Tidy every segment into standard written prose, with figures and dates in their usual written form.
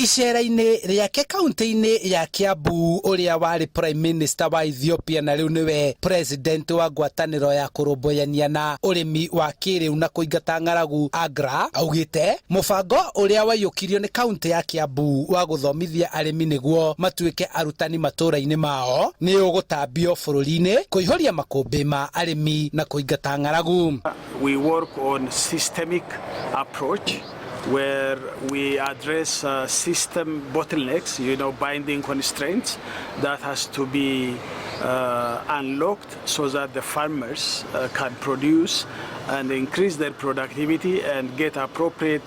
Icera-inĩ rĩake kaunti-inĩ ya Kiambu ũrĩa warĩ Prime Minister wa Ethiopia na rĩu nĩwe President wa ngwatanĩro ya kũrũmbũyania na ũrĩmi wa kĩrĩu na kũingata ng'aragu AGRA augĩte mũbango ũrĩa waiyũkirio nĩ kaunti ya Kiambu wa gũthomithia arĩmi nĩguo matuĩke arutani matũũra-inĩ mao nĩ ũgũtambio bũrũri-inĩ kũihũria makũmbĩ ma arĩmi na kũingata ng'aragu. We work on systemic approach where we address system bottlenecks, binding constraints that has to be unlocked so that the farmers can produce and increase their productivity and get appropriate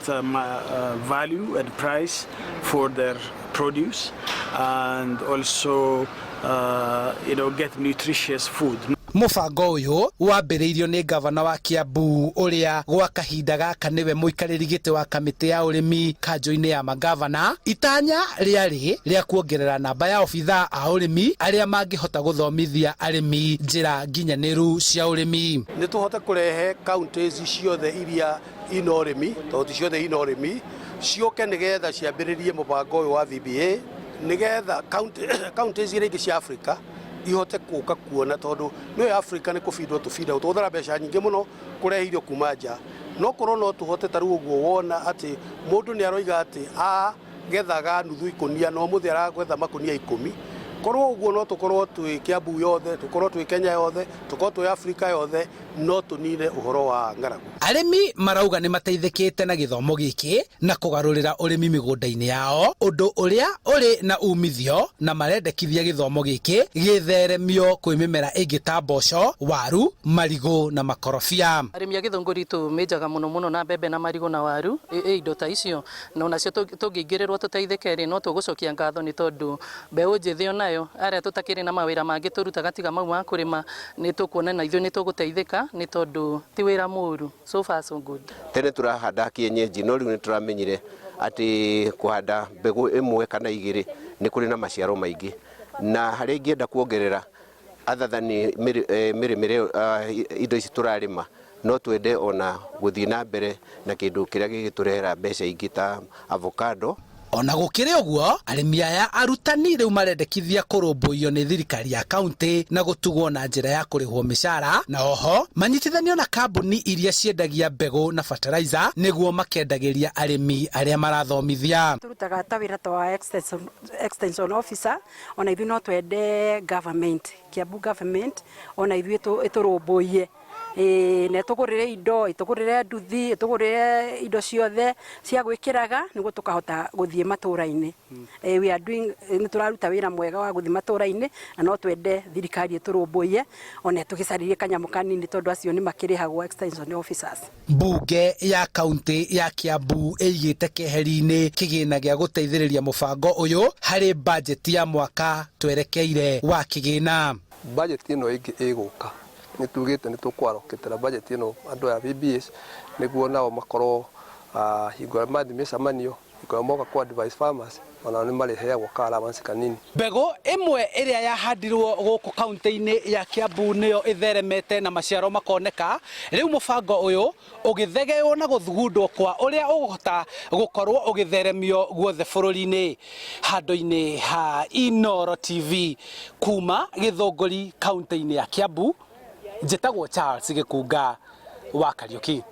value and price for their produce, and also get nutritious food. Mũbango ũyũ wambĩrĩirio nĩ gavana wa Kiambu ũrĩa gwa kahinda gaka nĩwe mũikarĩri gĩtĩ wa kamĩtĩ ya ũrĩmi kanjũ-inĩ ya magavana. Itanya rĩarĩ rĩa kuongerera namba ya obithaa a ũrĩmi arĩa mangĩhota gũthomithia arĩmi njĩra nginyanĩru cia ũrĩmi. Nĩ tũhote kũrehe counties ciothe iria ina ũrĩmi, tondũ ciothe ina ũrĩmi cioke nĩgetha ciambĩrĩrie mũbango ũyũ wa VBA nĩgetha counties iria ingĩ cia Africa ihote kũka kuona, tondũ nĩ Africa nĩ kũbindwo tũbinda tũhũthĩra mbeca nyingĩ mũno kũrehe irio kuma nja. No korwo no tũhote tarũ ũguo wona atĩ mũndũ nĩ aroiga atĩ gethaga nuthu ikũnia no mũthĩ aragwetha makũnia 10. Korwo ũguo no tũkorwo twĩ Kiambu yothe, tũkorwo twĩ Kenya yothe, tũkorwo twĩ Africa yothe, no tũnine ũhoro wa ng'aragu. Arĩmi marauga nĩ mateithĩkĩte na gĩthomo gĩkĩ na kũgarũrĩra ũrĩmi mĩgũnda-inĩ yao, ũndũ ũrĩa ũrĩ na umithio, na marendekithia gĩthomo gĩkĩ gĩtheremio kwĩ mĩmera ĩngĩ ta mboco, waru, marigũ na makorobia. Arĩmi a Gĩthũngũri tũmĩnjaga mũno na mbembe na marigũ na waru, indo ta icio, na onacio tũngĩingĩrĩrwo tũteithĩke no tũgũcokia ngatho nĩ tondũ mbeũ njĩthĩ onayo arĩa tũtakĩrĩ na mawĩra mangĩ tũrutaga tiga mau ma kũrĩma nĩ tũkuona na ithuĩ nĩ tũgũteithĩka nĩ tondũ ti wĩra mũru. So far so good. Tene turahanda kienyeji no rĩu nĩ tũramenyire atĩ kũhanda mbegũ ĩmwe kana igĩrĩ nĩ kũrĩ na maciaro maingĩ, na harĩa ingĩenda kuongerera athathani mĩrĩmĩre indo ici tũrarĩma no twende ona gũthiĩ na mbere na kĩndũ kĩrĩa gĩgĩtũrehera mbeca ingĩ ta avocado. Ona gũkĩrĩ ũguo, arĩmi aya arutani rĩu marendekithia kũrũmbũiyo nĩ thirikari ya kaunti na gũtugwo na njĩra ya kũrĩhwo mĩcara, na oho manyitithanio na kambuni iria ciendagia mbegũ na fertilizer nĩguo makendagĩria arĩmi arĩa marathomithia. Turutaga ta wĩra wa extension officer, ona ithuĩ no twende government, Kiambu government, ona ithuĩ ĩtũrũmbũiye na tũgũrĩre indo, tũgũrĩre nduthi, tũgũrĩre indo ciothe cia gwĩkĩraga nĩguo tũkahota gũthiĩ matũũra-inĩ. We are doing, nĩ tũraruta wĩra mwega wa gũthiĩ matũũra-inĩ na no twende thirikari ĩtũrũmbũiye ona tũgĩcarĩrie kanyamũ kanini tondũ acio nĩ makĩrĩhagwo extension officers. Mbunge ya kaunti ya Kiambu ĩigĩte keheri-inĩ kĩgĩna gĩa gũteithĩrĩria mũbango ũyũ harĩ bajeti ya mwaka twerekeire wa kĩgĩna. Bajeti ĩno ĩngĩ ĩgũka nĩ tugĩte nĩ tũkwaroketera bajeti ĩno andũ ya VBS nĩguo nao makorwo hingo ya mathi mĩcemanio, hingo ya moka kwa advice farmers, ona nĩ marĩheagwo ka allowance kanini. Mbegũ ĩmwe ĩrĩa yahandirwo gũkũ kaunti-inĩ ya Kiambu nĩyo ĩtheremete na maciaro makoneka. Rĩu mũbango ũyũ ũgĩthegeo na gũthugundwo kwa ũrĩa ũgũhota gũkorwo ũgĩtheremio guothe bũrũri-inĩ. Handũ-inĩ ha Inooro TV kuma Gĩthũngũri kaunti-inĩ ya Kiambu, njĩtagwo Charles Gĩkunga wa Kariũki.